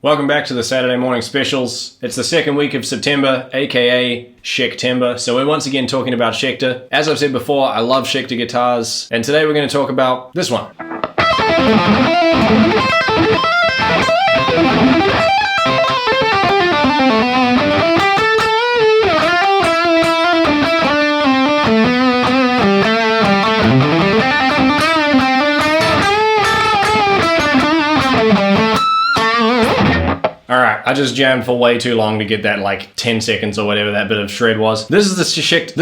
Welcome back to the Saturday morning specials. It's the second week of September, aka Schectember. So we're once again talking about Schecter. As I've said before, I love Schecter guitars, and today we're going to talk about this one. Alright, I just jammed for way too long to get that like 10 seconds or whatever that bit of shred was. This is the Schecter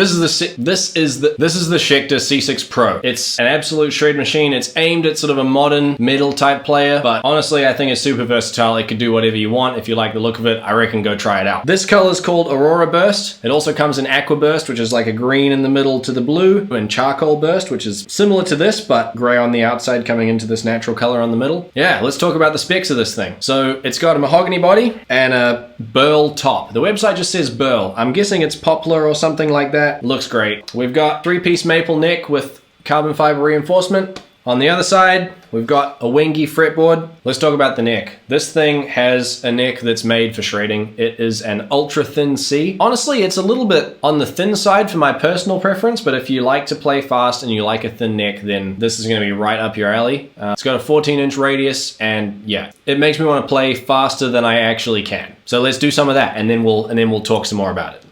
C6 Pro. It's an absolute shred machine. It's aimed at sort of a modern metal type player, but honestly I think it's super versatile. It could do whatever you want. If you like the look of it, I reckon go try it out. This color is called Aurora Burst. It also comes in Aqua Burst, which is like a green in the middle to the blue, and Charcoal Burst, which is similar to this, but gray on the outside coming into this natural color on the middle. Yeah, let's talk about the specs of this thing. So it's got a mahogany body and a burl top. The website just says burl. I'm guessing it's poplar or something like that. Looks great. We've got 3-piece maple neck with carbon fiber reinforcement. On the other side, we've got a wingy fretboard. Let's talk about the neck. This thing has a neck that's made for shredding. It is an ultra thin C. Honestly, it's a little bit on the thin side for my personal preference, but if you like to play fast and you like a thin neck, then this is gonna be right up your alley. It's got a 14-inch radius, and yeah, it makes me want to play faster than I actually can. So let's do some of that, and then we'll talk some more about it.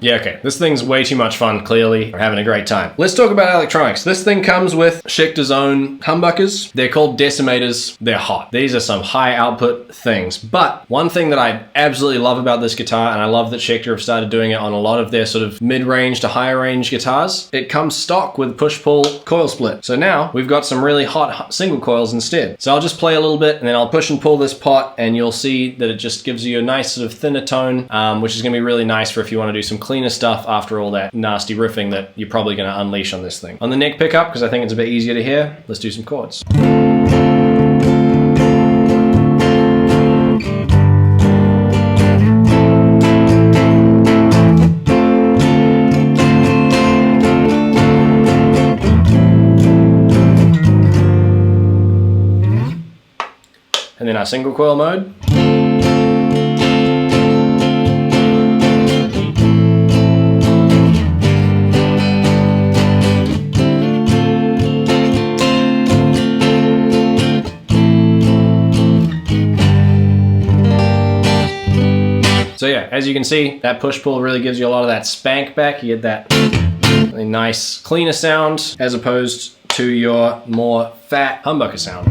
Yeah, okay. This thing's way too much fun, clearly. We're having a great time. Let's talk about electronics. This thing comes with Schecter's own humbuckers. They're called decimators. They're hot. These are some high output things. But one thing that I absolutely love about this guitar, and I love that Schecter have started doing it on a lot of their sort of mid-range to higher range guitars, it comes stock with push-pull coil split. So now we've got some really hot single coils instead. So I'll just play a little bit and then I'll push and pull this pot and you'll see that it just gives you a nice sort of thinner tone, which is gonna be really nice for if you wanna do some cleaner stuff after all that nasty riffing that you're probably going to unleash on this thing. On the neck pickup, because I think it's a bit easier to hear, let's do some chords. And then our single coil mode. So yeah, as you can see, that push-pull really gives you a lot of that spank back. You get that really nice, cleaner sound as opposed to your more fat humbucker sound.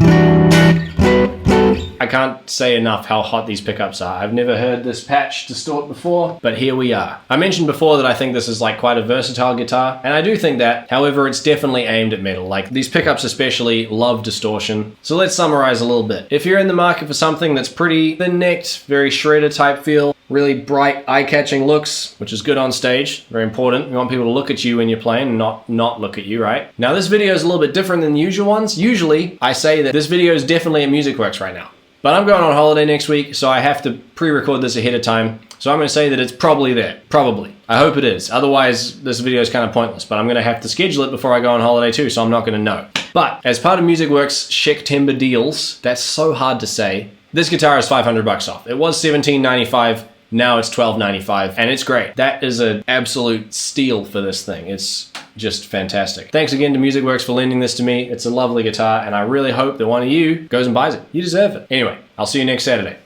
I can't say enough how hot these pickups are. I've never heard this patch distort before, but here we are. I mentioned before that I think this is like quite a versatile guitar, and I do think that. However, it's definitely aimed at metal. Like these pickups especially love distortion. So let's summarize a little bit. If you're in the market for something that's pretty thin-necked, very shredder type feel, really bright, eye-catching looks, which is good on stage, very important. You want people to look at you when you're playing and not look at you, right? Now this video is a little bit different than the usual ones. Usually, I say that this video is definitely at MusicWorks right now. But I'm going on holiday next week, so I have to pre-record this ahead of time. So I'm gonna say that it's probably there, probably. I hope it is, otherwise this video is kind of pointless, but I'm gonna have to schedule it before I go on holiday too, so I'm not gonna know. But as part of MusicWorks Schectember deals, that's so hard to say, this guitar is 500 bucks off. It was $17.95, now it's $12.95, and it's great. That is an absolute steal for this thing. It's just fantastic. Thanks again to MusicWorks for lending this to me. It's a lovely guitar, and I really hope that one of you goes and buys it. You deserve it. Anyway, I'll see you next Saturday.